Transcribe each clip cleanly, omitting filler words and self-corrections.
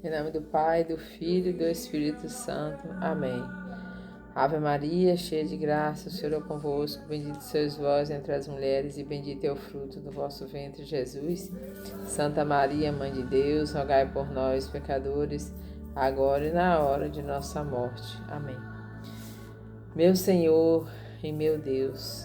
Em nome do Pai, do Filho e do Espírito Santo. Amém. Ave Maria, cheia de graça, o Senhor é convosco. Bendito sois vós entre as mulheres e bendito é o fruto do vosso ventre, Jesus. Santa Maria, Mãe de Deus, rogai por nós, pecadores, agora e na hora de nossa morte. Amém. Meu Senhor e meu Deus,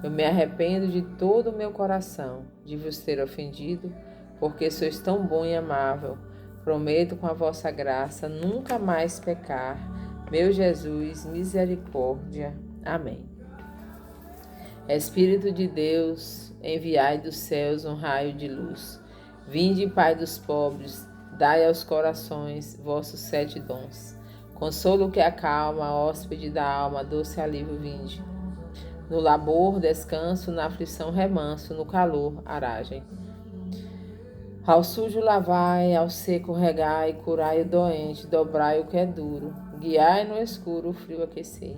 eu me arrependo de todo o meu coração de vos ter ofendido, porque sois tão bom e amável. Prometo com a vossa graça nunca mais pecar. Meu Jesus, misericórdia. Amém. Espírito de Deus, enviai dos céus um raio de luz. Vinde, Pai dos pobres, dai aos corações vossos 7 dons. Consolo que acalma, hóspede da alma, doce alívio vinde. No labor, descanso, na aflição, remanso, no calor, aragem. Ao sujo lavai, ao seco regai, curai o doente, dobrai o que é duro, guiai no escuro o frio aquecer.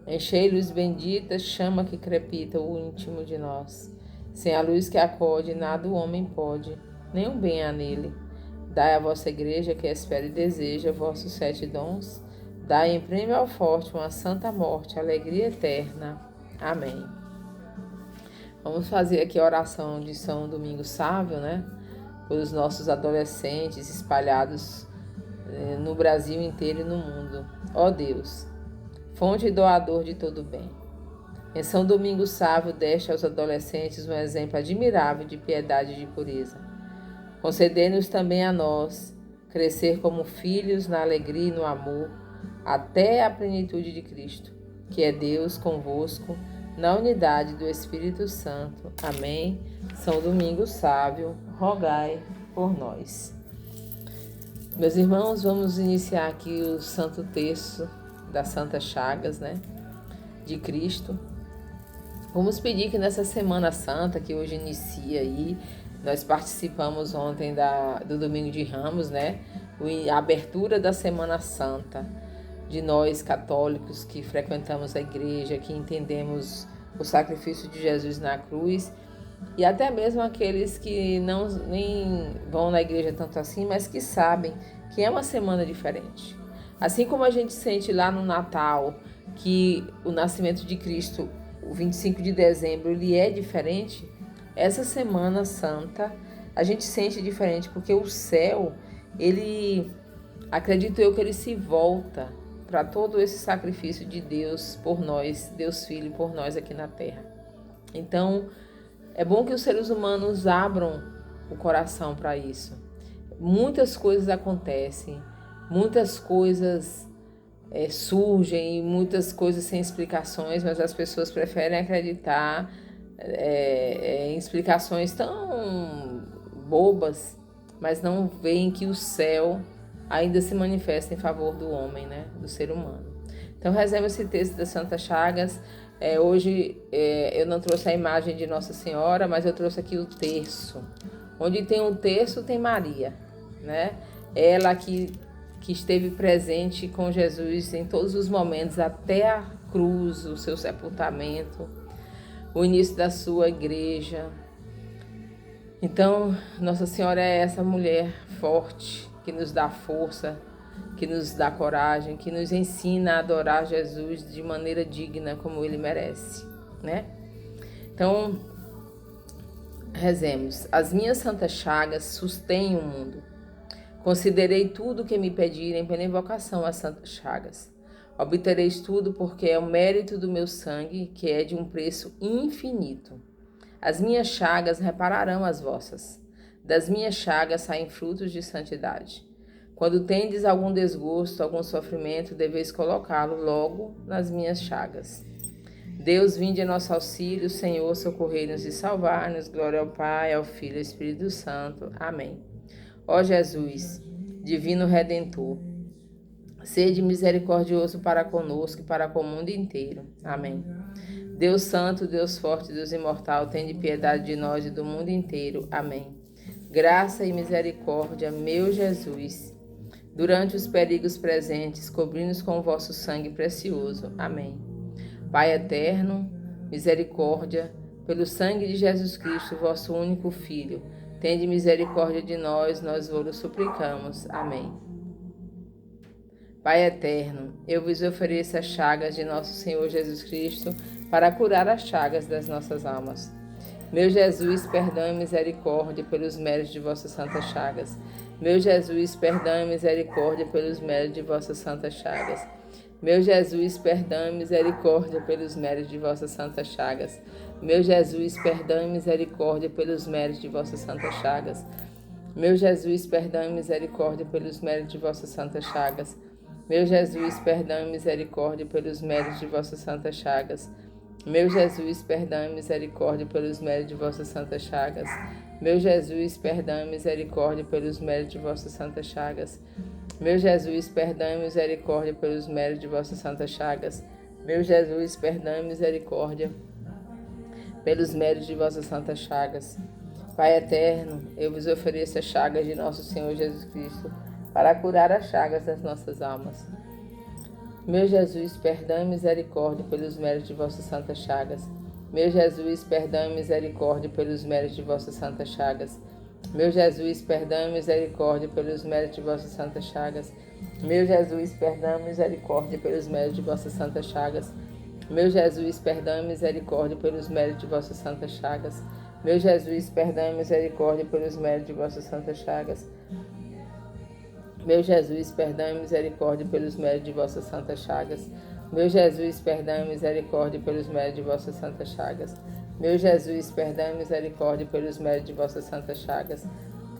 Enchei luz bendita, chama que crepita o íntimo de nós. Sem a luz que acode, nada o homem pode, nenhum bem há nele. Dai à vossa igreja que espera e deseja vossos 7 dons. Dai em prêmio ao forte uma santa morte, alegria eterna. Amém. Vamos fazer aqui a oração de São Domingos Sávio, né? Pelos nossos adolescentes espalhados no Brasil inteiro e no mundo. Ó Deus, fonte e doador de todo bem, em São Domingos Sávio deste aos adolescentes um exemplo admirável de piedade e de pureza. Concedei-nos também a nós crescer como filhos na alegria e no amor, até a plenitude de Cristo, que é Deus convosco, na unidade do Espírito Santo. Amém. São Domingos Sávio, rogai por nós. Meus irmãos, vamos iniciar aqui o Santo Terço das Santas Chagas, né, de Cristo. Vamos pedir que nessa Semana Santa, que hoje inicia aí, nós participamos ontem do Domingo de Ramos, né, a abertura da Semana Santa, de nós católicos que frequentamos a igreja, que entendemos o sacrifício de Jesus na cruz, e até mesmo aqueles que nem vão na igreja tanto assim, mas que sabem que é uma semana diferente. Assim como a gente sente lá no Natal que o nascimento de Cristo, o 25 de dezembro, ele é diferente, essa Semana Santa a gente sente diferente, porque o céu, acredito eu que ele se volta para todo esse sacrifício de Deus por nós, Deus Filho por nós aqui na Terra. Então, é bom que os seres humanos abram o coração para isso. Muitas coisas acontecem, muitas coisas surgem, muitas coisas sem explicações, mas as pessoas preferem acreditar em explicações tão bobas, mas não veem que o céu ainda se manifesta em favor do homem, né, do ser humano. Então, rezemos esse texto das Santas Chagas. Hoje eu não trouxe a imagem de Nossa Senhora, mas eu trouxe aqui o terço. Onde tem um terço, tem Maria, né? Ela que esteve presente com Jesus em todos os momentos, até a cruz, o seu sepultamento, o início da sua igreja. Então, Nossa Senhora é essa mulher forte, que nos dá força, que nos dá coragem, que nos ensina a adorar Jesus de maneira digna, como Ele merece, né? Então, rezemos. As minhas santas chagas sustêm o mundo. Considerei tudo o que me pedirem pela invocação às santas chagas. Obtereis tudo porque é o mérito do meu sangue, que é de um preço infinito. As minhas chagas repararão as vossas. Das minhas chagas saem frutos de santidade. Quando tendes algum desgosto, algum sofrimento, deveis colocá-lo logo nas minhas chagas. Deus, vinde a nosso auxílio, Senhor, socorrei-nos e salvar-nos. Glória ao Pai, ao Filho e ao Espírito Santo. Amém. Ó Jesus, divino Redentor, sede misericordioso para conosco e para com o mundo inteiro. Amém. Deus Santo, Deus Forte, Deus Imortal, tende piedade de nós e do mundo inteiro. Amém. Graça e misericórdia, meu Jesus, durante os perigos presentes, cobri-nos com o vosso sangue precioso. Amém. Pai eterno, misericórdia, pelo sangue de Jesus Cristo, vosso único Filho, Tende misericórdia de nós, nós vos suplicamos. Amém. Pai eterno, eu vos ofereço as chagas de nosso Senhor Jesus Cristo para curar as chagas das nossas almas. Meu Jesus, perdão e misericórdia pelos méritos de vossas santas chagas. Meu Jesus, perdão e misericórdia pelos méritos de vossas santas chagas. Meu Jesus, perdão e misericórdia pelos méritos de vossas santas chagas. Meu Jesus, perdão e misericórdia pelos méritos de vossas santas chagas. Meu Jesus, perdão e misericórdia pelos méritos de vossas santas chagas. Meu Jesus, perdão e misericórdia pelos méritos de vossas santas chagas. Meu Jesus, perdão e misericórdia pelos méritos de vossas santas chagas. Meu Jesus, perdão e misericórdia pelos méritos de vossas santas chagas. Meu Jesus, perdão e misericórdia pelos méritos de vossas santas chagas. Meu Jesus, perdão e misericórdia pelos méritos de vossas santas chagas. Pai eterno, eu vos ofereço as chagas de nosso Senhor Jesus Cristo para curar as chagas das nossas almas. Meu Jesus, perdão e misericórdia pelos méritos de vossas santas chagas. Meu Jesus, perdão e misericórdia pelos méritos de vossas santas chagas. Meu Jesus, perdão e misericórdia pelos méritos de vossas santas chagas. Meu Jesus, perdão e misericórdia pelos méritos de vossas santas chagas. Meu Jesus, perdão e misericórdia pelos méritos de vossas santas chagas. Meu Jesus, perdão e misericórdia pelos méritos de vossas santas chagas. Meu Jesus, perdão e misericórdia pelos méritos de vossas santas chagas. Meu Jesus, perdão e misericórdia pelos méritos de vossas santas chagas. Meu Jesus, perdão e misericórdia pelos méritos de vossas santas chagas.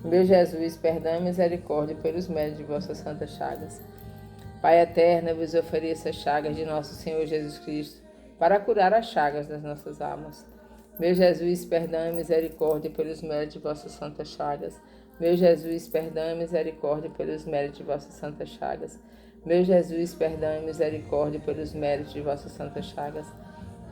Meu Jesus, perdão e misericórdia pelos méritos de vossas santas chagas. Pai eterno, eu vos ofereço as chagas de nosso Senhor Jesus Cristo para curar as chagas das nossas almas. Meu Jesus, perdão e misericórdia pelos méritos de vossas santas chagas. Meu Jesus, perdão e misericórdia pelos méritos de vossas santas chagas. Meu Jesus, perdão e misericórdia pelos méritos de vossas santas chagas.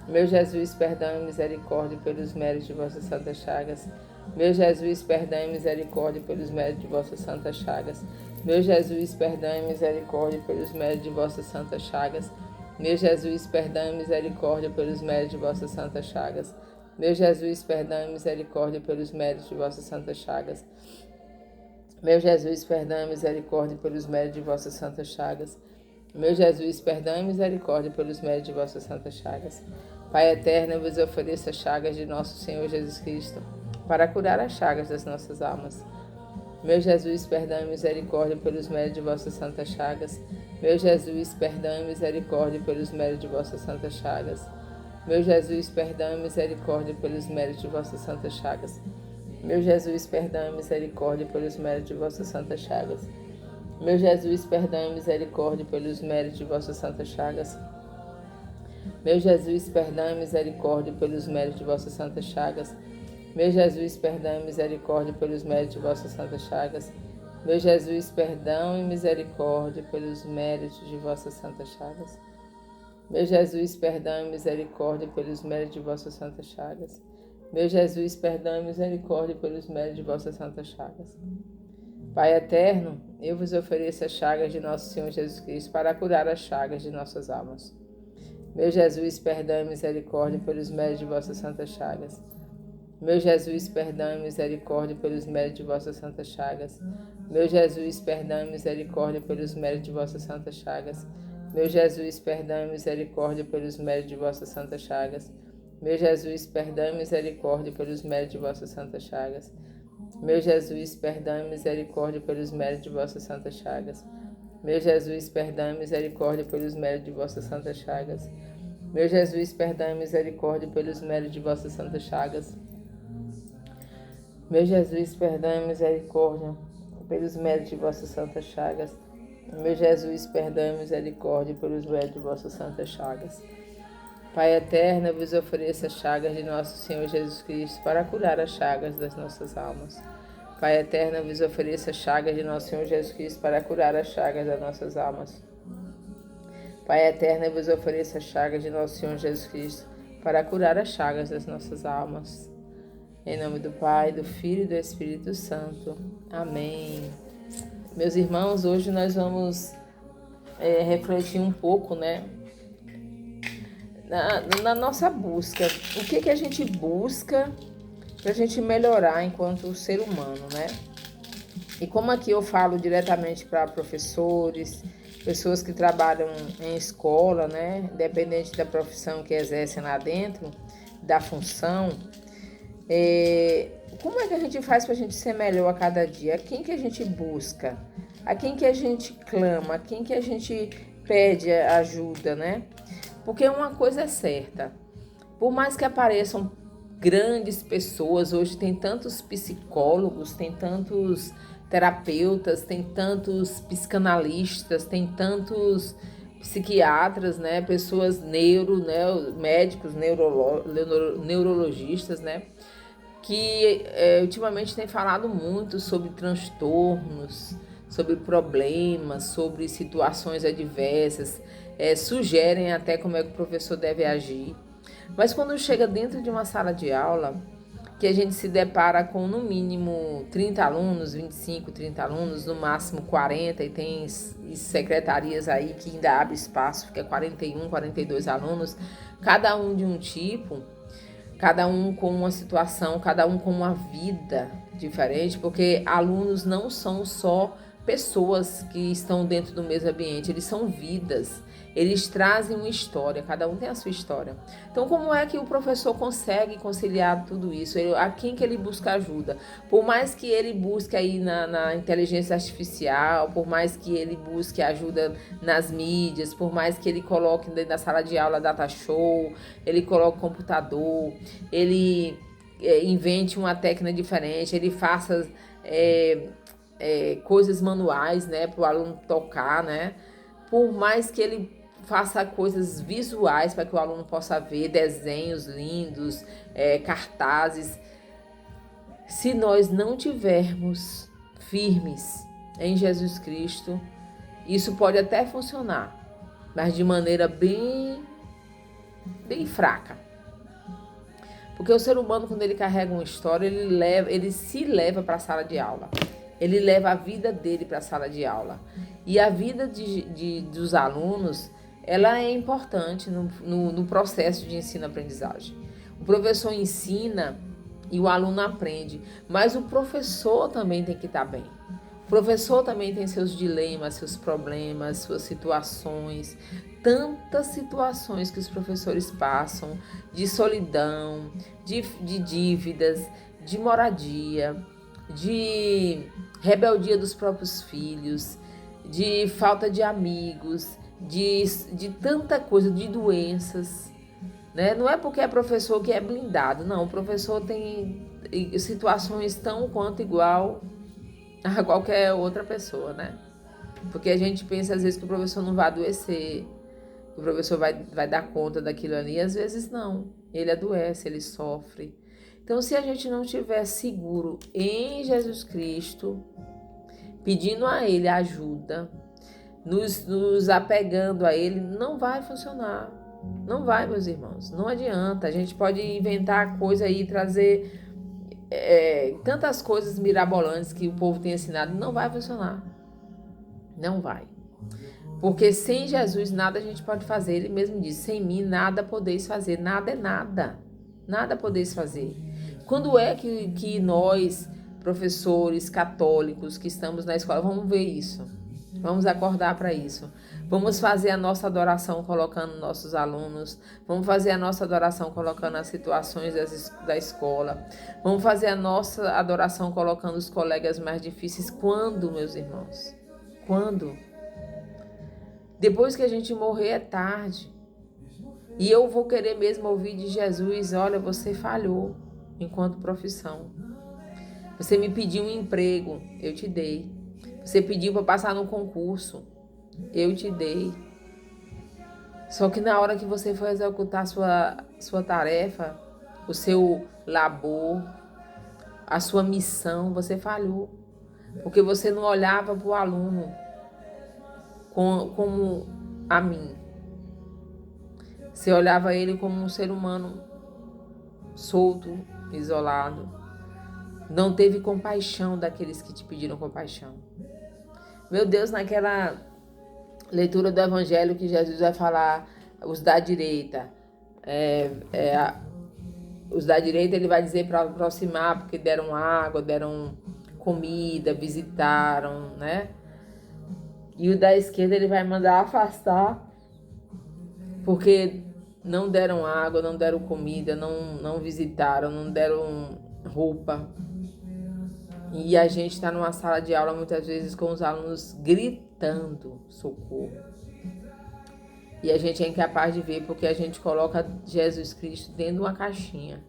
Meu Jesus, perdão e misericórdia pelos méritos de vossas santas chagas. Meu Jesus, perdão e misericórdia pelos méritos de vossas santas chagas. Meu Jesus, perdão e misericórdia pelos méritos de vossas santas chagas. Meu Jesus, perdão e misericórdia pelos méritos de vossas santas chagas. Meu Jesus, perdão e misericórdia pelos méritos de vossas santas chagas. Meu Jesus, perdão e misericórdia pelos méritos de vossas santas chagas. Meu Jesus, perdão e misericórdia pelos méritos de vossas santas chagas. Pai eterno, eu vos ofereço as chagas de nosso Senhor Jesus Cristo para curar as chagas das nossas almas. Meu Jesus, perdão e misericórdia pelos méritos de vossas santas chagas. Meu Jesus, perdão e misericórdia pelos méritos de vossas santas chagas. Meu Jesus, perdão e misericórdia pelos méritos de vossas santas chagas. Meu Jesus, perdão e misericórdia pelos méritos de vossas santas chagas. Meu Jesus, perdão e misericórdia pelos méritos de vossas santas chagas. Meu Jesus, perdão e misericórdia pelos méritos de vossas santas chagas. Meu Jesus, perdão e misericórdia pelos méritos de vossas santas chagas. Meu Jesus, perdão e misericórdia pelos méritos de vossas santas chagas. Meu Jesus, perdão e misericórdia pelos méritos de vossas santas chagas. Meu Jesus, perdão e misericórdia pelos méritos de vossas santas chagas. Pai eterno, eu vos ofereço as chagas de nosso Senhor Jesus Cristo para curar as chagas de nossas almas. Meu Jesus, perdão e misericórdia pelos méritos de vossas santas chagas. Meu Jesus, perdão e misericórdia pelos méritos de vossas santas chagas. Meu Jesus, perdão e misericórdia pelos méritos de vossas santas chagas. Meu Jesus, perdão e misericórdia pelos méritos de vossas santas chagas. Meu Jesus, perdão e misericórdia pelos méritos de vossas santas chagas. Meu Jesus, perdão e misericórdia pelos méritos de vossas santas chagas. Meu Jesus, perdão e misericórdia pelos méritos de vossas santas chagas. Meu Jesus, perdão e misericórdia pelos méritos de vossas santas chagas. Meu Jesus, perdão e misericórdia pelos méritos de vossas santas chagas. Meu Jesus, perdão e misericórdia pelos méritos de vossas santas chagas. Pai eterno, eu vos ofereço as chagas de nosso Senhor Jesus Cristo para curar as chagas das nossas almas. Pai eterno, eu vos ofereço as chagas de nosso Senhor Jesus Cristo para curar as chagas das nossas almas. Pai eterno, eu vos ofereço as chagas de nosso Senhor Jesus Cristo para curar as chagas das nossas almas. Em nome do Pai, do Filho e do Espírito Santo. Amém. Meus irmãos, hoje nós vamos refletir um pouco, na nossa busca. O que a gente busca para a gente melhorar enquanto ser humano, né? E como aqui eu falo diretamente para professores, pessoas que trabalham em escola, né? Independente da profissão que exercem lá dentro, da função, como é que a gente faz para a gente ser melhor a cada dia? A quem que a gente busca? A quem que a gente clama? A quem que a gente pede ajuda, né? Porque uma coisa é certa, por mais que apareçam grandes pessoas, hoje tem tantos psicólogos, tem tantos terapeutas, tem tantos psicanalistas, tem tantos psiquiatras, né? Pessoas médicos, neurologistas, né? Que ultimamente tem falado muito sobre transtornos, sobre problemas, sobre situações adversas, sugerem até como é que o professor deve agir. Mas quando chega dentro de uma sala de aula, que a gente se depara com no mínimo 30 alunos, 25, 30 alunos, no máximo 40, e tem secretarias aí que ainda abre espaço, fica 41, 42 alunos, cada um de um tipo, cada um com uma situação, cada um com uma vida diferente, porque alunos não são só pessoas que estão dentro do mesmo ambiente, eles são vidas, eles trazem uma história, cada um tem a sua história. Então, como é que o professor consegue conciliar tudo isso? A quem que ele busca ajuda? Por mais que ele busque aí na inteligência artificial, por mais que ele busque ajuda nas mídias, por mais que ele coloque dentro da sala de aula data show, ele coloque computador, ele invente uma técnica diferente, ele faça coisas manuais, né, para o aluno tocar, né? Por mais que ele faça coisas visuais para que o aluno possa ver, desenhos lindos, cartazes. Se nós não tivermos firmes em Jesus Cristo, isso pode até funcionar, mas de maneira bem fraca. Porque o ser humano, quando ele carrega uma história, ele se leva para a sala de aula. Ele leva a vida dele para a sala de aula. E a vida dos alunos, ela é importante no processo de ensino-aprendizagem. O professor ensina e o aluno aprende, mas o professor também tem que estar bem. O professor também tem seus dilemas, seus problemas, suas situações, tantas situações que os professores passam, de solidão, de dívidas, de moradia, de rebeldia dos próprios filhos, de falta de amigos, de tanta coisa, de doenças, né? Não é porque é professor que é blindado, não. O professor tem situações tão quanto igual a qualquer outra pessoa, né? Porque a gente pensa às vezes que o professor não vai adoecer, que o professor vai dar conta daquilo ali, às vezes não. Ele adoece, ele sofre. Então, se a gente não estiver seguro em Jesus Cristo, pedindo a Ele ajuda, nos apegando a Ele, não vai funcionar. Não vai, meus irmãos. Não adianta. A gente pode inventar coisa aí, trazer tantas coisas mirabolantes que o povo tem ensinado. Não vai funcionar. Não vai. Porque sem Jesus nada a gente pode fazer. Ele mesmo disse, sem mim nada podeis fazer. Nada é nada. Nada podeis fazer. Quando é que nós, professores católicos que estamos na escola, vamos ver isso? Vamos acordar para isso. Vamos fazer a nossa adoração colocando nossos alunos. Vamos fazer a nossa adoração colocando as situações da escola. Vamos fazer a nossa adoração colocando os colegas mais difíceis. Quando, meus irmãos? Quando? Depois que a gente morrer é tarde. E eu vou querer mesmo ouvir de Jesus, olha, você falhou enquanto profissão. Você me pediu um emprego, eu te dei. Você pediu para passar no concurso, eu te dei. Só que na hora que você for executar sua tarefa, o seu labor, a sua missão, você falhou. Porque você não olhava para o aluno como a mim. Você olhava ele como um ser humano solto, isolado. Não teve compaixão daqueles que te pediram compaixão. Meu Deus, naquela leitura do Evangelho que Jesus vai falar, os da direita, Os da direita ele vai dizer para aproximar, porque deram água, deram comida, visitaram, né? E o da esquerda ele vai mandar afastar, porque não deram água, não deram comida, não visitaram, não deram roupa. E a gente está numa sala de aula muitas vezes com os alunos gritando socorro. E a gente é incapaz de ver porque a gente coloca Jesus Cristo dentro de uma caixinha.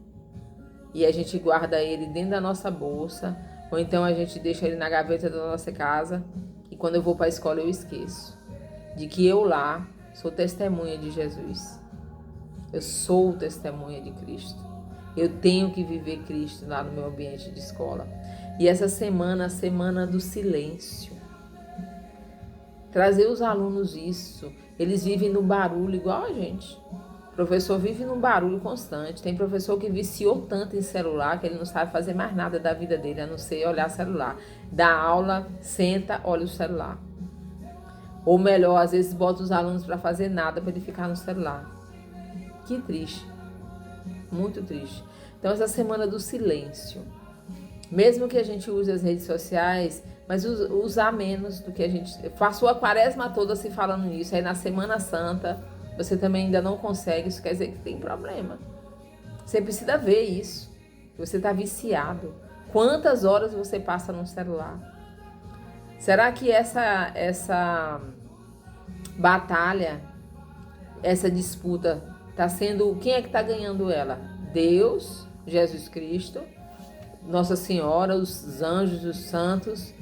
E a gente guarda ele dentro da nossa bolsa, ou então a gente deixa ele na gaveta da nossa casa. E quando eu vou para a escola eu esqueço de que eu lá sou testemunha de Jesus. Eu sou testemunha de Cristo. Eu tenho que viver Cristo lá no meu ambiente de escola. E essa semana, a semana do silêncio. Trazer os alunos isso. Eles vivem no barulho igual a gente. O professor vive num barulho constante. Tem professor que viciou tanto em celular que ele não sabe fazer mais nada da vida dele, a não ser olhar celular. Dá aula, senta, olha o celular. Ou melhor, às vezes bota os alunos para fazer nada, para ele ficar no celular. Que triste. Muito triste. Então, essa semana do silêncio. Mesmo que a gente use as redes sociais, mas usar menos do que a gente... Passou a quaresma toda se falando nisso. Aí na Semana Santa, você também ainda não consegue. Isso quer dizer que tem problema. Você precisa ver isso. Você está viciado. Quantas horas você passa no celular? Será que essa batalha, essa disputa, está sendo... Quem é que está ganhando ela? Deus, Jesus Cristo, Nossa Senhora, os anjos, os santos,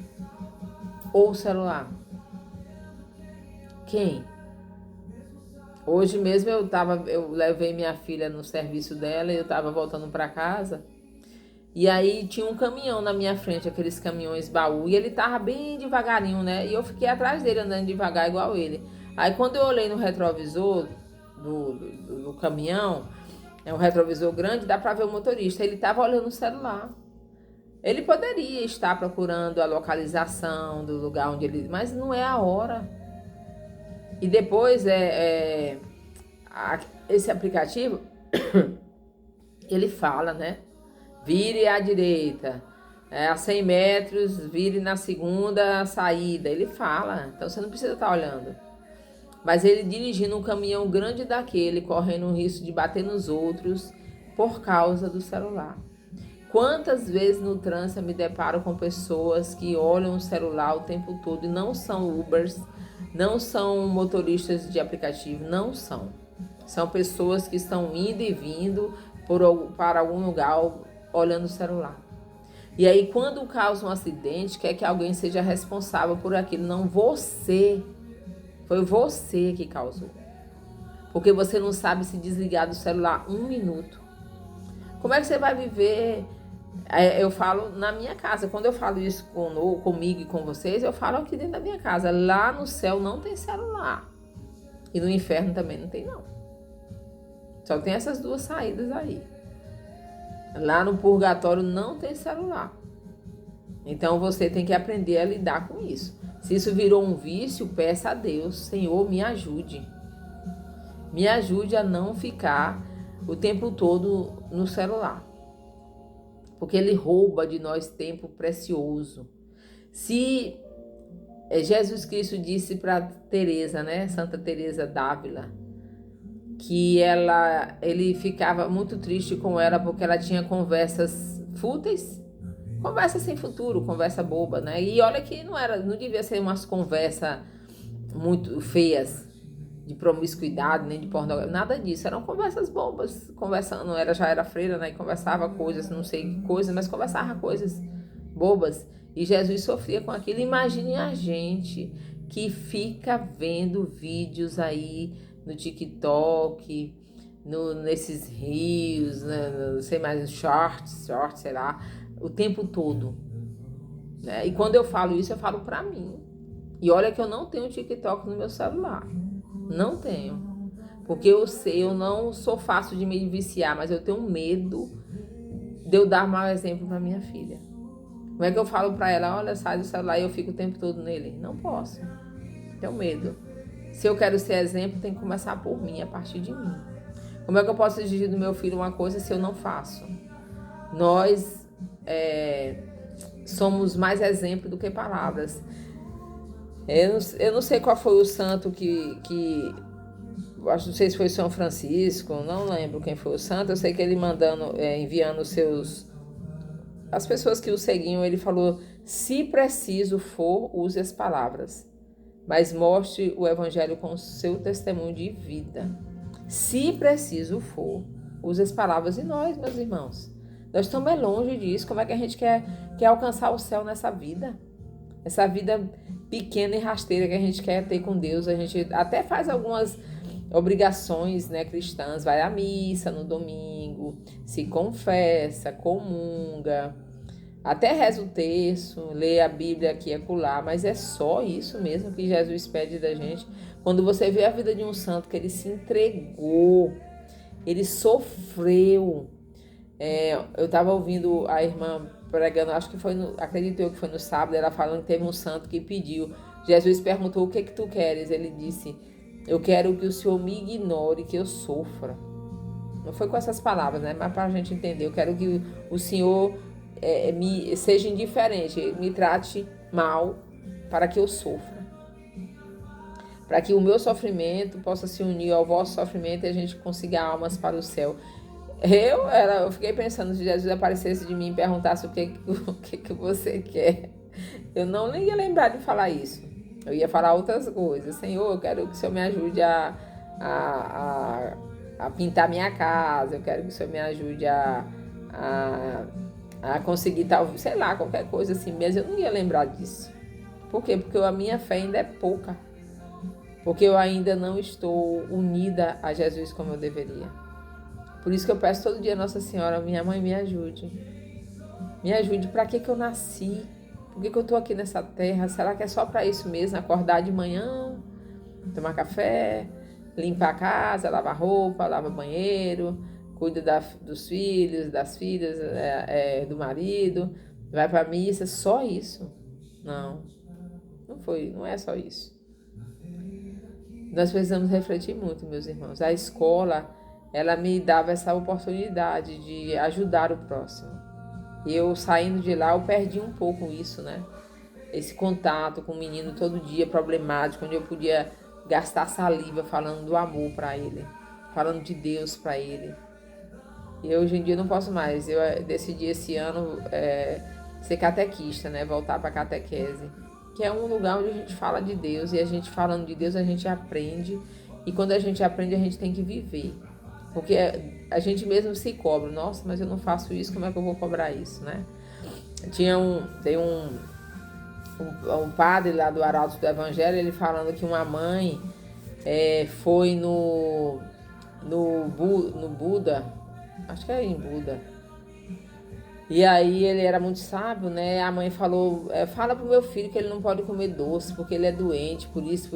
ou o celular? Quem? Hoje mesmo eu levei minha filha no serviço dela e eu estava voltando para casa. E aí tinha um caminhão na minha frente, aqueles caminhões baú, e ele tava bem devagarinho, né? E eu fiquei atrás dele andando devagar igual ele. Aí quando eu olhei no retrovisor do caminhão, é um retrovisor grande, dá para ver o motorista, ele tava olhando o celular. Ele poderia estar procurando a localização do lugar onde ele... Mas não é a hora. E depois esse aplicativo, ele fala, né? Vire à direita, a 100 metros, vire na segunda saída. Ele fala, então você não precisa estar olhando. Mas ele dirigindo um caminhão grande daquele, correndo o risco de bater nos outros por causa do celular. Quantas vezes no trânsito eu me deparo com pessoas que olham o celular o tempo todo e não são Ubers, não são motoristas de aplicativo, não são. São pessoas que estão indo e vindo para algum lugar olhando o celular. E aí quando causa um acidente, quer que alguém seja responsável por aquilo, não você. Foi você que causou. Porque você não sabe se desligar do celular 1 minuto. Como é que você vai viver? Eu falo na minha casa. Quando eu falo isso comigo e com vocês, eu falo aqui dentro da minha casa. Lá no céu não tem celular. E no inferno também não tem, não. Só tem essas duas saídas aí. Lá no purgatório não tem celular. Então você tem que aprender a lidar com isso. Se isso virou um vício, peça a Deus, Senhor, me ajude. Me ajude a não ficar o tempo todo no celular. Porque ele rouba de nós tempo precioso. Se Jesus Cristo disse para Teresa, né, Santa Teresa d'Ávila, que ele ficava muito triste com ela porque ela tinha conversas fúteis, conversa sem futuro, conversa boba, né? E olha que não devia ser umas conversas muito feias, de promiscuidade, nem de pornografia, nada disso. Eram conversas bobas, conversando, já era freira, né? E conversava coisas, não sei que coisas, mas conversava coisas bobas. E Jesus sofria com aquilo. Imagine a gente que fica vendo vídeos aí no TikTok, nesses rios, né? Não sei mais, shorts, sei lá, o tempo todo, né? E quando eu falo isso, eu falo pra mim. E olha que eu não tenho TikTok no meu celular. Não tenho. Porque eu sei, eu não sou fácil de me viciar, mas eu tenho medo de eu dar mau exemplo pra minha filha. Como é que eu falo pra ela, olha, sai do celular e eu fico o tempo todo nele? Não posso. Tenho medo. Se eu quero ser exemplo, tem que começar por mim, a partir de mim. Como é que eu posso exigir do meu filho uma coisa se eu não faço? Nós somos mais exemplo do que palavras. Eu não sei qual foi o santo acho, não sei se foi São Francisco, não lembro quem foi o santo. Eu sei que ele enviando as pessoas que o seguiam, ele falou: se preciso for, use as palavras, mas mostre o evangelho com o seu testemunho de vida. Se preciso for, use as palavras. E nós, meus irmãos, nós estamos longe disso. Como é que a gente quer alcançar o céu nessa vida? Essa vida pequena e rasteira que a gente quer ter com Deus. A gente até faz algumas obrigações, né, cristãs, vai à missa no domingo, se confessa, comunga, até reza o terço, lê a Bíblia aqui e acolá, mas é só isso mesmo que Jesus pede da gente. Quando você vê a vida de um santo que ele se entregou, ele sofreu. Eu estava ouvindo a irmã pregando, acho que acredito eu que foi no sábado, ela falando que teve um santo que pediu. Jesus perguntou: o que tu queres? Ele disse: eu quero que o Senhor me ignore, que eu sofra. Não foi com essas palavras, né? Mas para a gente entender, eu quero que o Senhor me seja indiferente, me trate mal, para que eu sofra. Para que o meu sofrimento possa se unir ao vosso sofrimento e a gente consiga almas para o céu. Eu fiquei pensando, se Jesus aparecesse de mim e perguntasse o que você quer, eu não ia lembrar de falar isso. Eu ia falar outras coisas. Senhor, eu quero que o Senhor me ajude a pintar minha casa, eu quero que o Senhor me ajude a conseguir sei lá, qualquer coisa assim mesmo. Eu não ia lembrar disso. Por quê? Porque a minha fé ainda é pouca. Porque eu ainda não estou unida a Jesus como eu deveria. Por isso que eu peço todo dia a Nossa Senhora: minha mãe, me ajude. Me ajude. Para que eu nasci? Por que eu estou aqui nessa terra? Será que é só para isso mesmo? Acordar de manhã, tomar café, limpar a casa, lavar roupa, lavar banheiro, cuida dos filhos, das filhas, do marido, vai para a missa, só isso? Não é só isso. Nós precisamos refletir muito, meus irmãos. A escola, ela me dava essa oportunidade de ajudar o próximo. E eu, saindo de lá, eu perdi um pouco isso, né? Esse contato com o menino todo dia problemático, onde eu podia gastar saliva falando do amor para ele, falando de Deus para ele. E hoje em dia não posso mais. Eu decidi esse ano ser catequista, né? Voltar para a catequese, que é um lugar onde a gente fala de Deus, e a gente falando de Deus a gente aprende, e quando a gente aprende a gente tem que viver. Porque a gente mesmo se cobra. Nossa, mas eu não faço isso, como é que eu vou cobrar isso, né? Tem um padre lá do Arauto do Evangelho, ele falando que uma mãe foi no Buda, acho que é em Buda, e aí ele era muito sábio, né? A mãe falou: fala pro meu filho que ele não pode comer doce, porque ele é doente, por isso.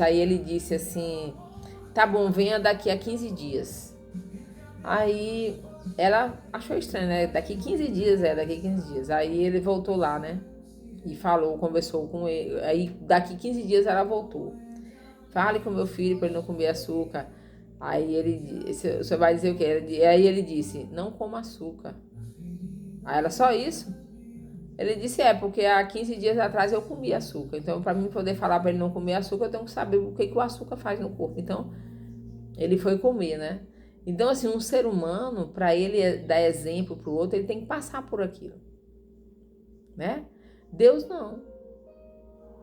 Aí ele disse assim: tá bom, venha daqui a 15 dias. Aí ela achou estranho, né? Daqui 15 dias. Aí ele voltou lá, né? E conversou com ele. Aí daqui 15 dias ela voltou. Fale com meu filho para ele não comer açúcar. Aí ele disse: você vai dizer o quê? Aí ele disse: não coma açúcar. Aí ela: só isso? Ele disse: porque há 15 dias atrás eu comi açúcar. Então, para mim poder falar para ele não comer açúcar, eu tenho que saber o que o açúcar faz no corpo. Então, ele foi comer, né? Então, assim, um ser humano, para ele dar exemplo para o outro, ele tem que passar por aquilo, né? Deus não.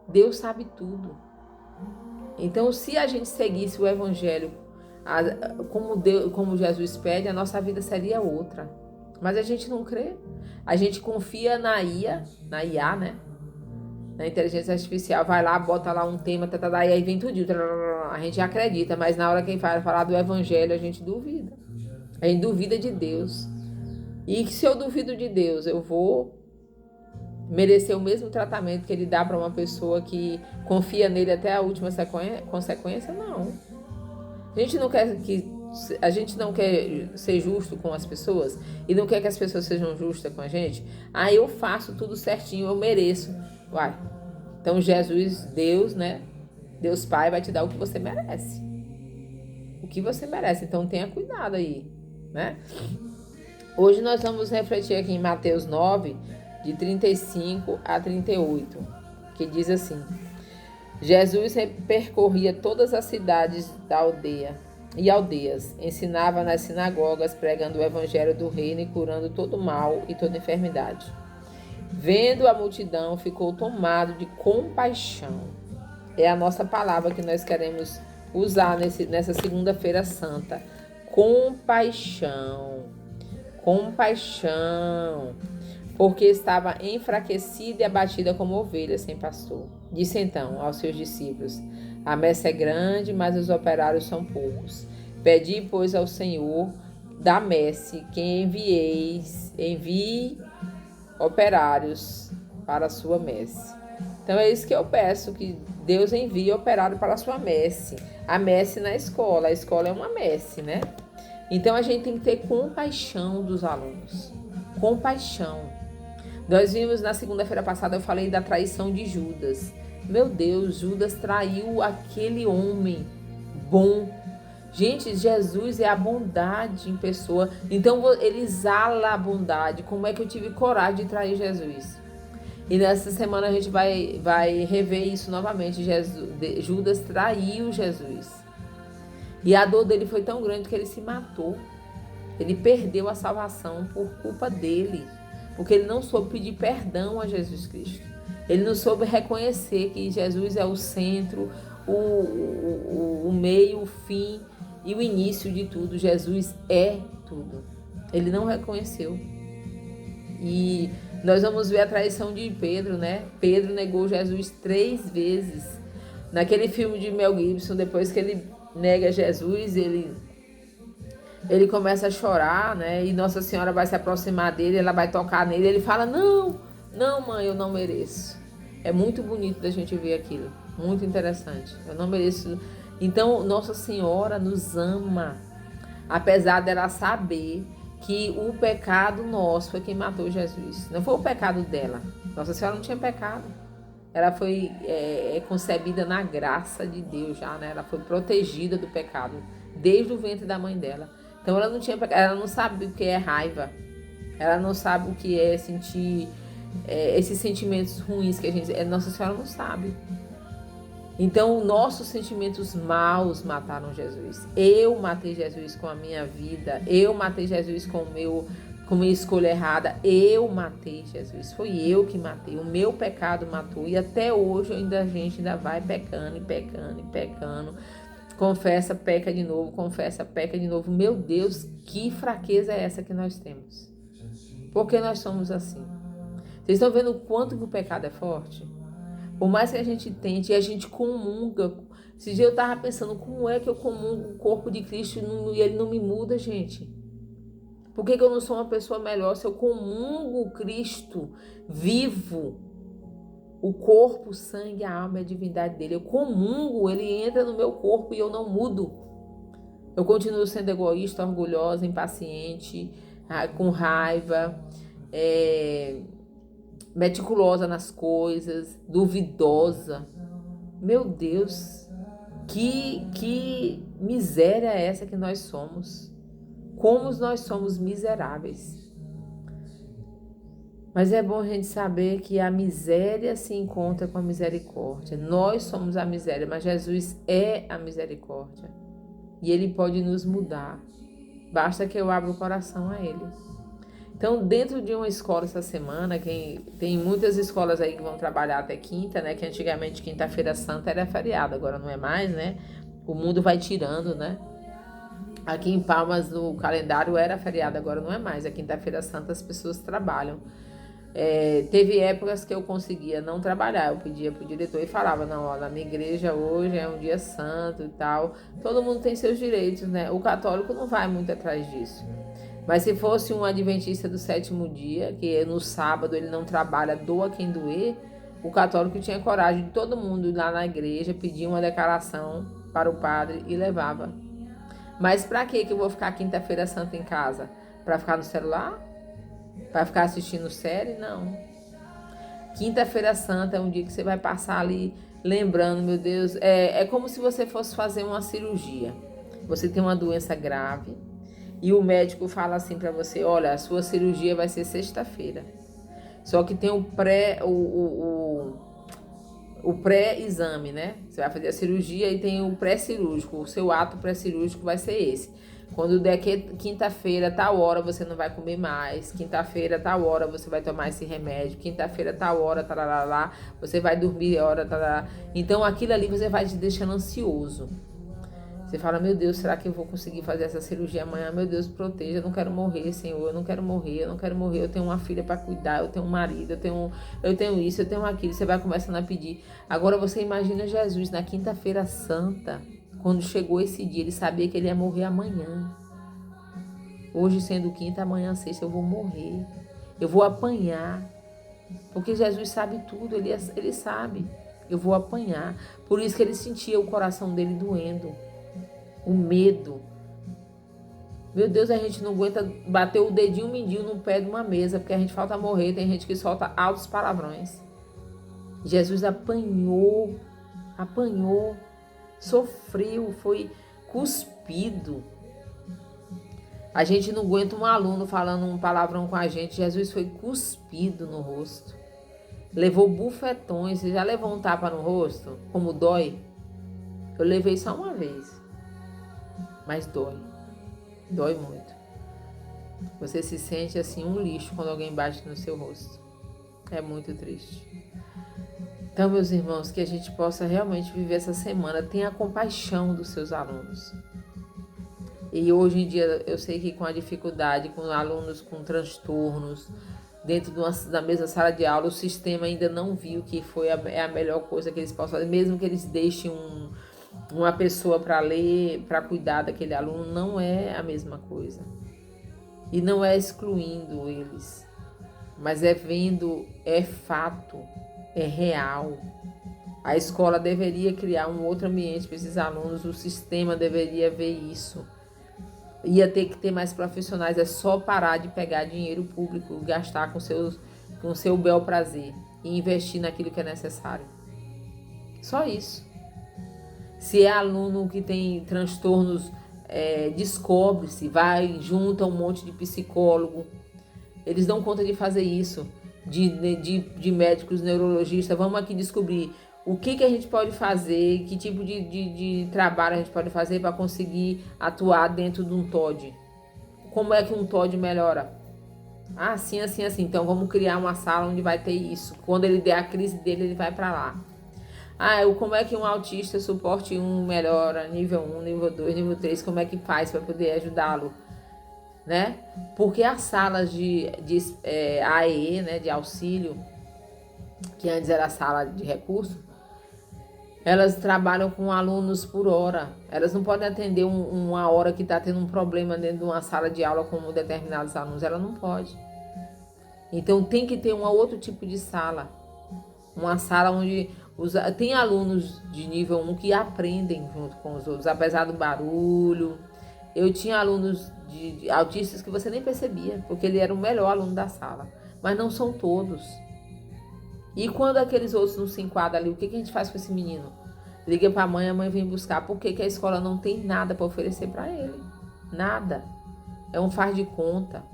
Deus sabe tudo. Então, se a gente seguisse o evangelho como Jesus pede, a nossa vida seria outra. Mas a gente não crê. A gente confia na IA, né? Na inteligência artificial. Vai lá, bota lá um tema, e aí vem tudo. A gente acredita, mas na hora que vai falar do evangelho, a gente duvida. A gente duvida de Deus. E se eu duvido de Deus, eu vou merecer o mesmo tratamento que ele dá para uma pessoa que confia nele até a última consequência? Não. A gente não quer ser justo com as pessoas e não quer que as pessoas sejam justas com a gente. Aí eu faço tudo certinho, eu mereço. Uai. Então Jesus, Deus, né? Deus Pai vai te dar o que você merece. o que você merece. Então tenha cuidado aí, né? Hoje nós vamos refletir aqui em Mateus 9, de 35 a 38, que diz assim: Jesus percorria todas as cidades da aldeia e aldeias, ensinava nas sinagogas, pregando o evangelho do reino e curando todo mal e toda enfermidade. Vendo a multidão, ficou tomado de compaixão. É a nossa palavra que nós queremos usar nessa segunda-feira santa. Compaixão. Compaixão. Porque estava enfraquecida e abatida como ovelha sem pastor. Disse então aos seus discípulos: a messe é grande, mas os operários são poucos. Pedi, pois, ao Senhor da messe que envie operários para a sua messe. Então é isso que eu peço, que Deus envie operário para a sua messe. A messe na escola, a escola é uma messe, né? Então a gente tem que ter compaixão dos alunos. Compaixão. Nós vimos na segunda-feira passada, eu falei da traição de Judas. Meu Deus, Judas traiu aquele homem bom. Gente, Jesus é a bondade em pessoa. Então ele exala a bondade. Como é que eu tive coragem de trair Jesus? E nessa semana a gente vai rever isso novamente. Judas traiu Jesus. E a dor dele foi tão grande que ele se matou. Ele perdeu a salvação por culpa dele. Porque ele não soube pedir perdão a Jesus Cristo. Ele não soube reconhecer que Jesus é o centro, o meio, o fim e o início de tudo. Jesus é tudo. Ele não reconheceu. E nós vamos ver a traição de Pedro, né? Pedro negou Jesus 3 vezes. Naquele filme de Mel Gibson, depois que ele nega Jesus, ele começa a chorar, né? E Nossa Senhora vai se aproximar dele, ela vai tocar nele, ele fala: não, mãe, eu não mereço. É muito bonito da gente ver aquilo, muito interessante. Eu não mereço. Então, Nossa Senhora nos ama, apesar dela saber que o pecado nosso foi quem matou Jesus. Não foi o pecado dela. Nossa Senhora não tinha pecado. Ela foi concebida na graça de Deus já, né? Ela foi protegida do pecado desde o ventre da mãe dela. Então ela não tinha pecado, ela não sabe o que é raiva. Ela não sabe o que é sentir esses sentimentos ruins que a gente... Nossa Senhora não sabe. Então, nossos sentimentos maus mataram Jesus. Eu matei Jesus com a minha vida. Eu matei Jesus com minha escolha errada. Eu matei Jesus. Foi eu que matei. O meu pecado matou. E até hoje a gente ainda vai pecando e pecando e pecando. Confessa, peca de novo. Confessa, peca de novo. Meu Deus, que fraqueza é essa que nós temos? Por que nós somos assim? Vocês estão vendo o quanto que o pecado é forte? Por mais que a gente tente, e a gente comunga. Esse dia eu estava pensando, como é que eu comungo o corpo de Cristo e ele não me muda, gente? Por que eu não sou uma pessoa melhor se eu comungo Cristo vivo? O corpo, o sangue, a alma e a divindade dele. Eu comungo, ele entra no meu corpo e eu não mudo. Eu continuo sendo egoísta, orgulhosa, impaciente, com raiva, meticulosa nas coisas, duvidosa. Meu Deus, que miséria é essa que nós somos? Como nós somos miseráveis. Mas é bom a gente saber que a miséria se encontra com a misericórdia. Nós somos a miséria, mas Jesus é a misericórdia. E Ele pode nos mudar. Basta que eu abra o coração a Ele. Então, dentro de uma escola essa semana, tem muitas escolas aí que vão trabalhar até quinta, né? Que antigamente quinta-feira santa era feriado, agora não é mais, né? O mundo vai tirando, né? Aqui em Palmas, no calendário era feriado, agora não é mais. A quinta-feira santa as pessoas trabalham. Teve épocas que eu conseguia não trabalhar, eu pedia pro diretor e falava: não, ó, na minha igreja hoje é um dia santo e tal. Todo mundo tem seus direitos, né? O católico não vai muito atrás disso. Mas se fosse um adventista do 7º dia, que no sábado ele não trabalha, doa quem doer, o católico tinha coragem de todo mundo ir lá na igreja, pedir uma declaração para o padre e levava. Mas para que eu vou ficar quinta-feira santa em casa? Para ficar no celular? Para ficar assistindo série? Não. Quinta-feira santa é um dia que você vai passar ali lembrando, meu Deus, é como se você fosse fazer uma cirurgia. você tem uma doença grave e o médico fala assim para você, olha, a sua cirurgia vai ser sexta-feira. Só que tem o pré-exame, né? Você vai fazer a cirurgia e tem o pré-cirúrgico. O seu ato pré-cirúrgico vai ser esse. Quando der quinta-feira, tal hora, você não vai comer mais. Quinta-feira, tal hora, você vai tomar esse remédio. Quinta-feira, tal hora, tarará, você vai dormir hora, tarará. Então, aquilo ali você vai te deixando ansioso. Você fala, meu Deus, será que eu vou conseguir fazer essa cirurgia amanhã? Meu Deus, proteja, eu não quero morrer, Senhor, eu não quero morrer, eu não quero morrer. Eu tenho uma filha para cuidar, eu tenho um marido, eu tenho isso, eu tenho aquilo. Você vai começando a pedir. Agora você imagina Jesus na quinta-feira santa, quando chegou esse dia, ele sabia que ele ia morrer amanhã. Hoje sendo quinta, amanhã sexta, eu vou morrer. Eu vou apanhar. Porque Jesus sabe tudo, ele sabe. Eu vou apanhar. Por isso que ele sentia o coração dele doendo. O medo. Meu Deus, a gente não aguenta bater o dedinho mindinho no pé de uma mesa, porque a gente falta morrer, tem gente que solta altos palavrões. Jesus apanhou, sofreu, foi cuspido. A gente não aguenta um aluno falando um palavrão com a gente, Jesus foi cuspido no rosto. Levou bufetões, você já levou um tapa no rosto? Como dói? Eu levei só uma vez. Mas dói muito. Você se sente assim um lixo quando alguém bate no seu rosto. É muito triste. Então, meus irmãos, que a gente possa realmente viver essa semana. Tenha compaixão dos seus alunos. E hoje em dia, eu sei que com a dificuldade, com alunos com transtornos, dentro da mesma sala de aula, o sistema ainda não viu que é a melhor coisa que eles possam fazer, mesmo que eles deixem uma pessoa para ler, para cuidar daquele aluno, não é a mesma coisa. E não é excluindo eles, mas é vendo, é fato, é real. A escola deveria criar um outro ambiente para esses alunos, o sistema deveria ver isso. Ia ter que ter mais profissionais, é só parar de pegar dinheiro público, gastar com seu bel prazer e investir naquilo que é necessário. Só isso. Se é aluno que tem transtornos, descobre-se, vai, junta um monte de psicólogo. Eles dão conta de fazer isso, de médicos, neurologistas. Vamos aqui descobrir o que a gente pode fazer, que tipo de trabalho a gente pode fazer para conseguir atuar dentro de um TOD. Como é que um TOD melhora? Ah, assim, assim, assim. Então vamos criar uma sala onde vai ter isso. Quando ele der a crise dele, ele vai para lá. Como é que um autista suporte 1 melhora, nível 1, nível 2, nível 3, como é que faz para poder ajudá-lo, né? Porque as salas de AE, né, de auxílio, que antes era a sala de recurso, elas trabalham com alunos por hora. Elas não podem atender uma hora que está tendo um problema dentro de uma sala de aula com determinados alunos. Ela não pode. Então tem que ter um outro tipo de sala. Uma sala onde tem alunos de nível 1 que aprendem junto com os outros, apesar do barulho. Eu tinha alunos de autistas que você nem percebia, porque ele era o melhor aluno da sala. Mas não são todos. E quando aqueles outros não se enquadram ali, o que a gente faz com esse menino? Liga para a mãe vem buscar. Por que a escola não tem nada para oferecer para ele? Nada. É um faz de conta.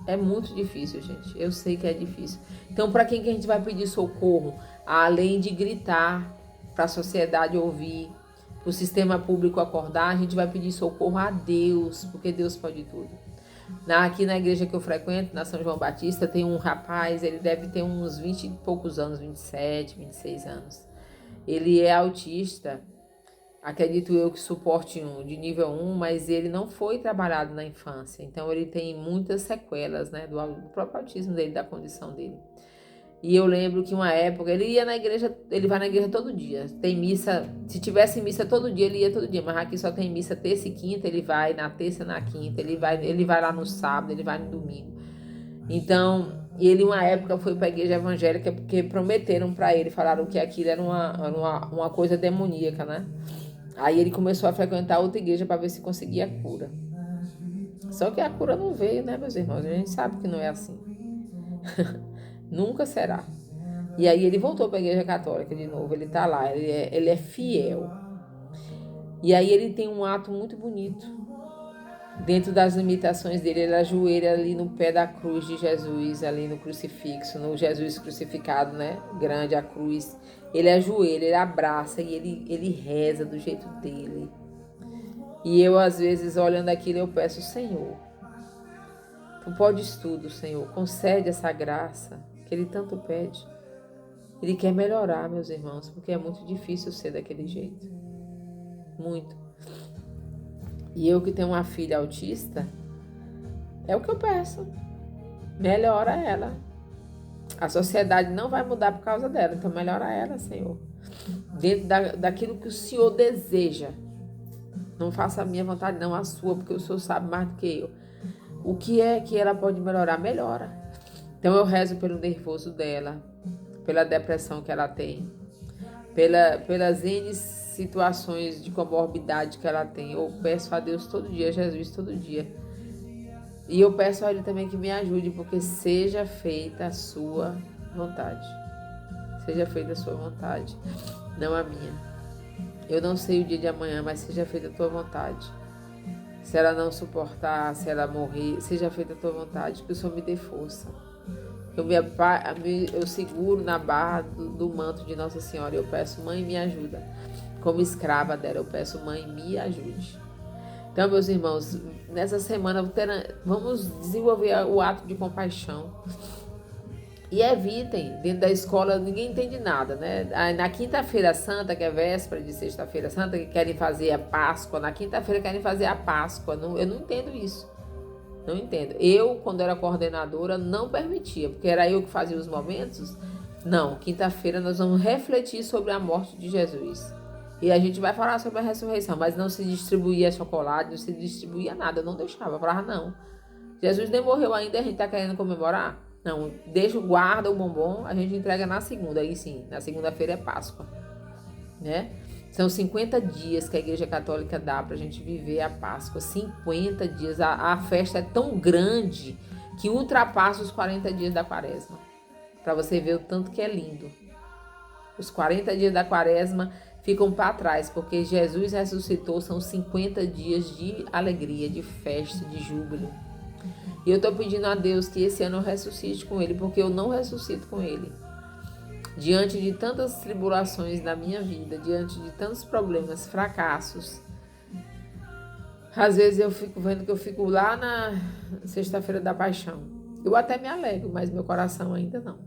É muito difícil, gente. Eu sei que é difícil. Então, para quem que a gente vai pedir socorro? Além de gritar para a sociedade ouvir, para o sistema público acordar, a gente vai pedir socorro a Deus, porque Deus pode tudo. Aqui na igreja que eu frequento, na São João Batista, tem um rapaz, ele deve ter uns 20 e poucos anos, 27, 26 anos. Ele é autista, acredito eu que suporte de nível 1, mas ele não foi trabalhado na infância. Então ele tem muitas sequelas, né, do próprio autismo dele, da condição dele. E eu lembro que uma época, ele ia na igreja, ele vai na igreja todo dia. Tem missa, se tivesse missa todo dia, ele ia todo dia. Mas aqui só tem missa terça e quinta, ele vai na terça e na quinta. Ele vai lá no sábado, ele vai no domingo. Então, ele uma época foi para a igreja evangélica porque prometeram para ele, falaram que aquilo era uma coisa demoníaca, né? Aí ele começou a frequentar outra igreja para ver se conseguia a cura. Só que a cura não veio, né, meus irmãos? A gente sabe que não é assim. Nunca será. E aí ele voltou para a igreja católica de novo, ele tá lá, ele é fiel. E aí ele tem um ato muito bonito. Dentro das limitações dele, ele ajoelha ali no pé da cruz de Jesus, ali no crucifixo, no Jesus crucificado, né? Grande a cruz. Ele ajoelha, ele abraça e ele reza do jeito dele. E eu, às vezes, olhando aquilo, eu peço, Senhor, Tu podes tudo, Senhor, concede essa graça que Ele tanto pede. Ele quer melhorar, meus irmãos, porque é muito difícil ser daquele jeito. Muito. E eu que tenho uma filha autista, é o que eu peço. Melhora ela. A sociedade não vai mudar por causa dela, então melhora ela, Senhor. Dentro daquilo que o Senhor deseja. Não faça a minha vontade, não a sua, porque o Senhor sabe mais do que eu. O que é que ela pode melhorar? Melhora. Então eu rezo pelo nervoso dela, pela depressão que ela tem, pelas N situações de comorbidade que ela tem. Eu peço a Deus todo dia, a Jesus todo dia. E eu peço a Ele também que me ajude, porque seja feita a sua vontade. Seja feita a sua vontade, não a minha. Eu não sei o dia de amanhã, mas seja feita a tua vontade. Se ela não suportar, se ela morrer, seja feita a tua vontade, que o Senhor me dê força. Eu seguro na barra do manto de Nossa Senhora. Eu peço, Mãe, me ajuda. Como escrava dela, eu peço, Mãe, me ajude. Então, meus irmãos, nessa semana vamos desenvolver o ato de compaixão. E evitem, dentro da escola ninguém entende nada, né? Na quinta-feira santa, que é véspera de sexta-feira santa, que querem fazer a Páscoa, na quinta-feira querem fazer a Páscoa. Eu não entendo isso. Não entendo. Eu, quando era coordenadora, não permitia, porque era eu que fazia os momentos. Não, quinta-feira nós vamos refletir sobre a morte de Jesus. E a gente vai falar sobre a ressurreição, mas não se distribuía chocolate, não se distribuía nada, eu não deixava. Eu falava, não, Jesus nem morreu ainda e a gente tá querendo comemorar? Não, guarda o bombom, a gente entrega na segunda, aí sim, na segunda-feira é Páscoa, né? São 50 dias que a Igreja Católica dá pra gente viver a Páscoa, 50 dias, a festa é tão grande que ultrapassa os 40 dias da Quaresma, pra você ver o tanto que é lindo. Os 40 dias da Quaresma ficam para trás, porque Jesus ressuscitou, são 50 dias de alegria, de festa, de júbilo. E eu estou pedindo a Deus que esse ano eu ressuscite com Ele, porque eu não ressuscito com Ele. Diante de tantas tribulações da minha vida, diante de tantos problemas, fracassos, às vezes eu fico vendo que eu fico lá na sexta-feira da paixão. Eu até me alegro, mas meu coração ainda não.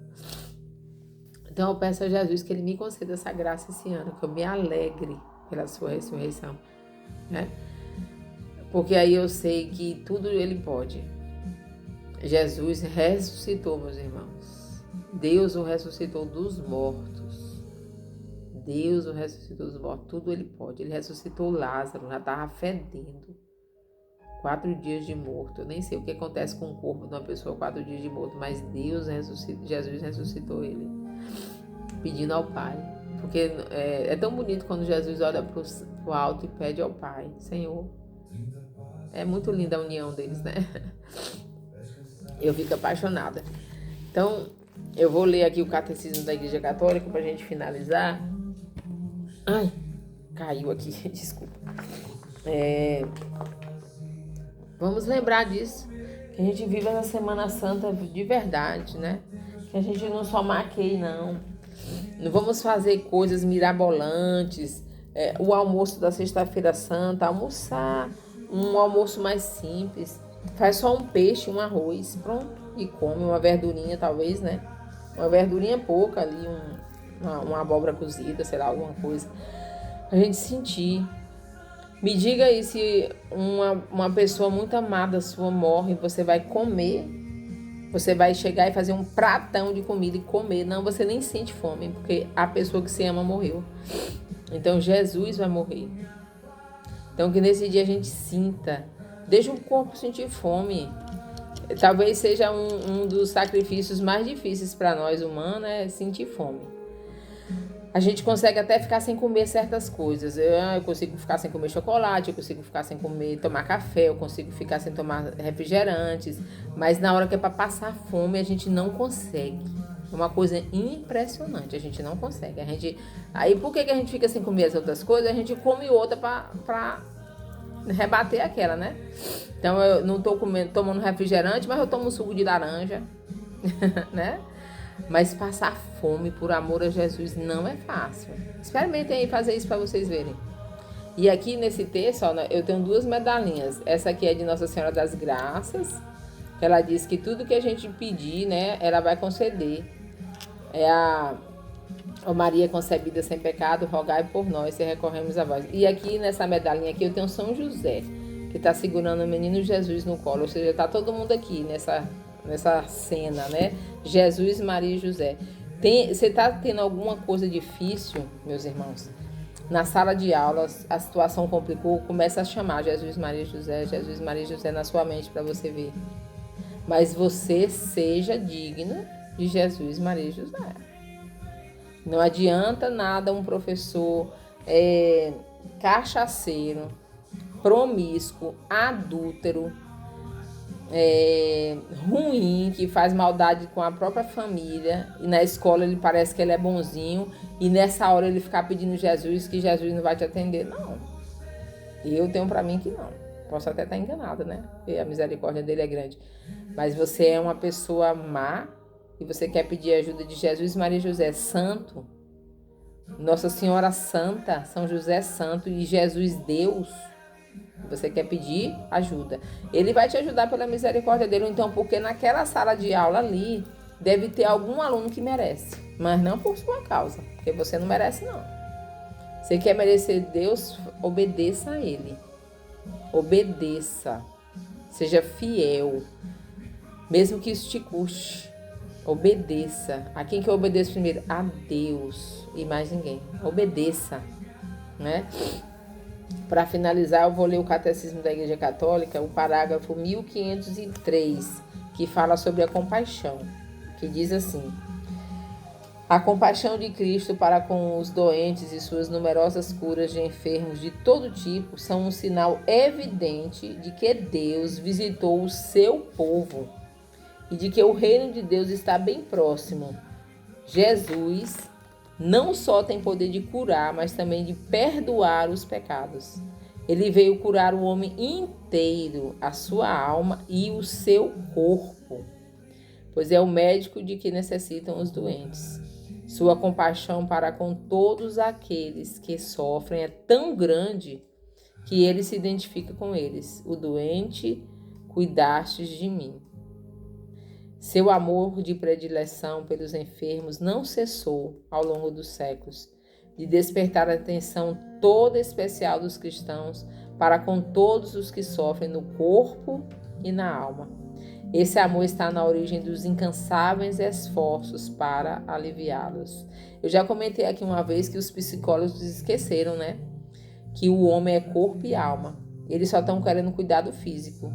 Então eu peço a Jesus que Ele me conceda essa graça esse ano, que eu me alegre pela sua ressurreição, né? Porque aí eu sei que tudo Ele pode. Jesus ressuscitou, meus irmãos. Deus o ressuscitou dos mortos. Deus o ressuscitou dos mortos. Tudo Ele pode. Ele ressuscitou Lázaro, já estava fedendo. 4 dias de morto. Eu nem sei o que acontece com o corpo de uma pessoa 4 dias de morto, mas Jesus ressuscitou ele. Pedindo ao Pai. Porque é tão bonito quando Jesus olha para o alto e pede ao Pai. Senhor. É muito linda a união deles, né? Eu fico apaixonada. Então, eu vou ler aqui o Catecismo da Igreja Católica para a gente finalizar. Ai, caiu aqui, desculpa. Vamos lembrar disso, que a gente vive essa Semana Santa de verdade, né? Que a gente não só maqueie, não. Não vamos fazer coisas mirabolantes. O almoço da Sexta-feira Santa, almoçar um almoço mais simples. Faz só um peixe, um arroz, pronto. E come uma verdurinha, talvez, né? Uma verdurinha pouca ali, uma abóbora cozida, sei lá, alguma coisa. A gente sentir. Me diga aí se uma pessoa muito amada sua morre, você vai comer, você vai chegar e fazer um pratão de comida e comer. Não, você nem sente fome, porque a pessoa que você ama morreu. Então Jesus vai morrer. Então que nesse dia a gente sinta, deixa o corpo sentir fome. Talvez seja um dos sacrifícios mais difíceis para nós humanos, é sentir fome. A gente consegue até ficar sem comer certas coisas. Eu consigo ficar sem comer chocolate, eu consigo ficar sem tomar café, eu consigo ficar sem tomar refrigerantes. Mas na hora que é para passar fome, a gente não consegue. É uma coisa impressionante, a gente não consegue. Aí por que a gente fica sem comer as outras coisas? A gente come outra pra rebater aquela, né? Então eu não tô tomando refrigerante, mas eu tomo um suco de laranja, né? Mas passar fome por amor a Jesus não é fácil. Experimentem aí fazer isso para vocês verem. E aqui nesse texto, ó, eu tenho 2 medalhinhas. Essa aqui é de Nossa Senhora das Graças. Ela diz que tudo que a gente pedir, né, ela vai conceder. É a Maria concebida sem pecado, rogai por nós, se recorremos a vós. E aqui nessa medalhinha aqui eu tenho São José, que está segurando o menino Jesus no colo. Ou seja, está todo mundo aqui nessa cena, né? Jesus, Maria e José. Você está tendo alguma coisa difícil, meus irmãos? Na sala de aulas, a situação complicou, começa a chamar Jesus, Maria e José na sua mente para você ver. Mas você seja digno de Jesus, Maria e José. Não adianta nada um professor cachaceiro, promíscuo, adúltero, ruim, que faz maldade com a própria família, e na escola ele parece que ele é bonzinho, e nessa hora ele ficar pedindo Jesus, que Jesus não vai te atender. Não. Eu tenho pra mim que não. Posso até estar enganada, né? Porque a misericórdia dele é grande. Mas você é uma pessoa má, e você quer pedir ajuda de Jesus, Maria e José Santo, Nossa Senhora Santa, São José Santo e Jesus Deus. Você quer pedir ajuda. Ele vai te ajudar pela misericórdia dele, então, porque naquela sala de aula ali deve ter algum aluno que merece, mas não por sua causa, porque você não merece, não. Você quer merecer Deus, obedeça a Ele. Obedeça. Seja fiel, mesmo que isso te custe. Obedeça. A quem que eu obedeço primeiro? A Deus e mais ninguém. Obedeça, né? Para finalizar, eu vou ler o Catecismo da Igreja Católica, o parágrafo 1503, que fala sobre a compaixão, que diz assim: a compaixão de Cristo para com os doentes e suas numerosas curas de enfermos de todo tipo são um sinal evidente de que Deus visitou o seu povo e de que o reino de Deus está bem próximo. Jesus não só tem poder de curar, mas também de perdoar os pecados. Ele veio curar o homem inteiro, a sua alma e o seu corpo, pois é o médico de que necessitam os doentes. Sua compaixão para com todos aqueles que sofrem é tão grande que ele se identifica com eles. O doente, cuidastes de mim. Seu amor de predileção pelos enfermos não cessou ao longo dos séculos, de despertar a atenção toda especial dos cristãos para com todos os que sofrem no corpo e na alma. Esse amor está na origem dos incansáveis esforços para aliviá-los. Eu já comentei aqui uma vez que os psicólogos esqueceram, né? Que o homem é corpo e alma. Eles só estão querendo cuidar do físico.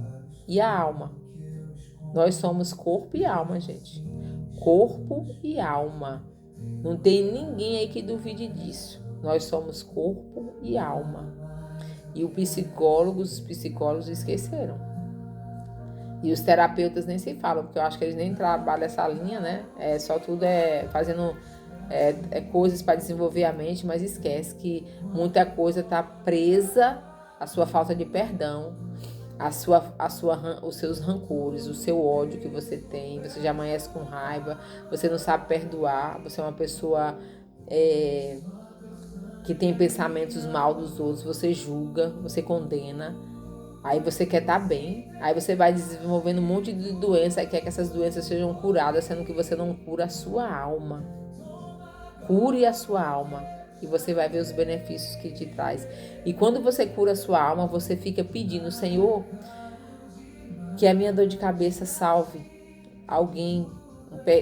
E a alma? Nós somos corpo e alma, gente. Corpo e alma. Não tem ninguém aí que duvide disso. Nós somos corpo e alma. E os psicólogos esqueceram. E os terapeutas nem se falam, porque eu acho que eles nem trabalham essa linha, né? Só tudo fazendo coisas para desenvolver a mente, mas esquece que muita coisa está presa à sua falta de perdão, os seus rancores, o seu ódio que você tem. Você já amanhece com raiva, você não sabe perdoar, você é uma pessoa que tem pensamentos mal dos outros, você julga, você condena, aí você quer estar bem, aí você vai desenvolvendo um monte de doença e quer que essas doenças sejam curadas, sendo que você não cura a sua alma. Cure a sua alma. E você vai ver os benefícios que te traz. E quando você cura a sua alma, você fica pedindo: Senhor, que a minha dor de cabeça salve alguém,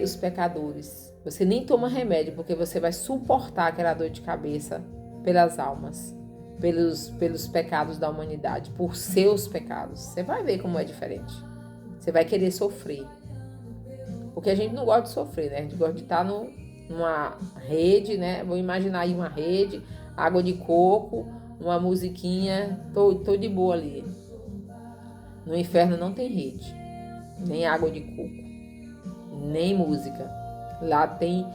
os pecadores. Você nem toma remédio, porque você vai suportar aquela dor de cabeça pelas almas, pelos pecados da humanidade, por seus pecados. Você vai ver como é diferente. Você vai querer sofrer. Porque a gente não gosta de sofrer, né? A gente gosta de estar numa rede, né? Vou imaginar aí uma rede, água de coco, uma musiquinha, tô de boa ali. No inferno não tem rede, nem água de coco, nem música. Lá tem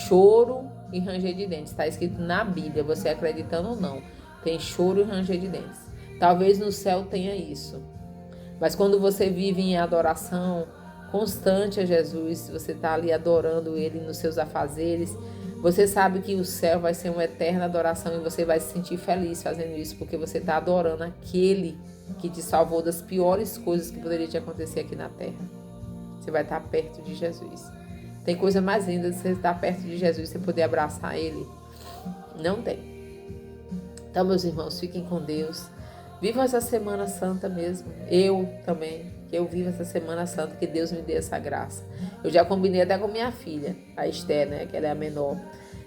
choro e ranger de dentes. Está escrito na Bíblia, você acreditando ou não. Tem choro e ranger de dentes. Talvez no céu tenha isso. Mas quando você vive em adoração constante a Jesus, você está ali adorando Ele nos seus afazeres, você sabe que o céu vai ser uma eterna adoração e você vai se sentir feliz fazendo isso, porque você está adorando aquele que te salvou das piores coisas que poderia te acontecer aqui na terra. Você vai estar perto de Jesus. Tem coisa mais linda de você estar perto de Jesus, você poder abraçar Ele? Não tem. Então, meus irmãos, fiquem com Deus. Vivam essa Semana Santa mesmo. Eu também, que eu vivo essa Semana Santa, que Deus me dê essa graça. Eu já combinei até com minha filha, a Esther, né, que ela é a menor.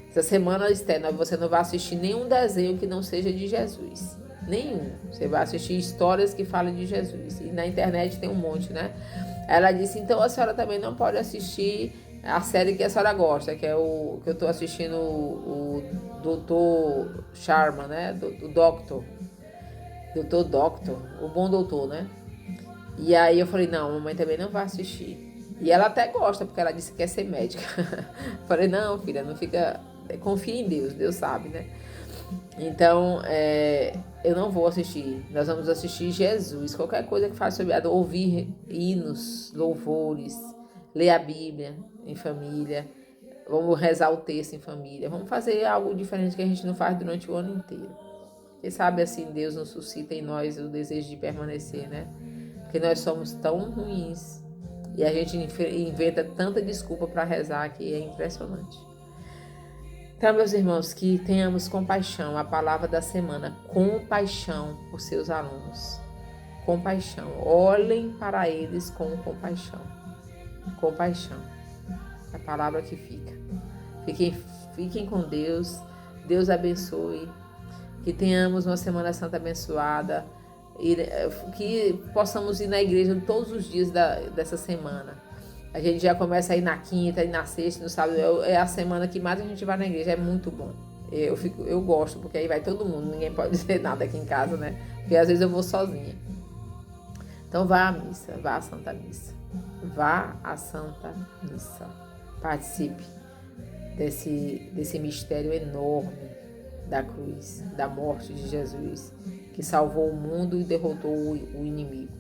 Essa semana, Esther, você não vai assistir nenhum desenho que não seja de Jesus. Nenhum. Você vai assistir histórias que falem de Jesus. E na internet tem um monte, né? Ela disse, então a senhora também não pode assistir a série que a senhora gosta, que é o que eu estou assistindo, o Dr. Sharma, né? Do Doctor, o bom doutor, né? E aí eu falei, não, a mamãe também não vai assistir. E ela até gosta, porque ela disse que quer ser médica. Falei, não, filha, não fica... Confia em Deus, Deus sabe, né? Então, eu não vou assistir. Nós vamos assistir Jesus. Qualquer coisa que faça sobre ouvir hinos, louvores, ler a Bíblia em família. Vamos rezar o texto em família. Vamos fazer algo diferente que a gente não faz durante o ano inteiro. Quem sabe assim Deus nos suscita em nós o desejo de permanecer, né? Porque nós somos tão ruins e a gente inventa tanta desculpa para rezar que é impressionante. Então, meus irmãos, que tenhamos compaixão, a palavra da semana, compaixão por seus alunos. Compaixão. Olhem para eles com compaixão. Compaixão. É a palavra que fica. Fiquem com Deus. Deus abençoe. Que tenhamos uma Semana Santa abençoada. Que possamos ir na igreja todos os dias dessa semana. A gente já começa a ir na quinta e na sexta, no sábado. É a semana que mais a gente vai na igreja. É muito bom. Eu gosto, porque aí vai todo mundo. Ninguém pode dizer nada aqui em casa, né? Porque às vezes eu vou sozinha. Então vá à missa, vá à Santa Missa. Vá à Santa Missa. Participe desse mistério enorme da cruz, da morte de Jesus, que salvou o mundo e derrotou o inimigo.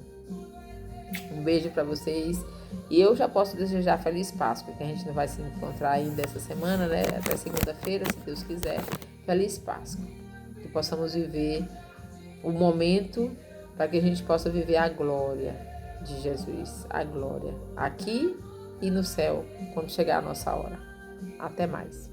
Um beijo para vocês. E eu já posso desejar feliz Páscoa, que a gente não vai se encontrar ainda essa semana, né? Até segunda-feira, se Deus quiser. Feliz Páscoa. Que possamos viver o momento para que a gente possa viver a glória de Jesus. A glória aqui e no céu, quando chegar a nossa hora. Até mais.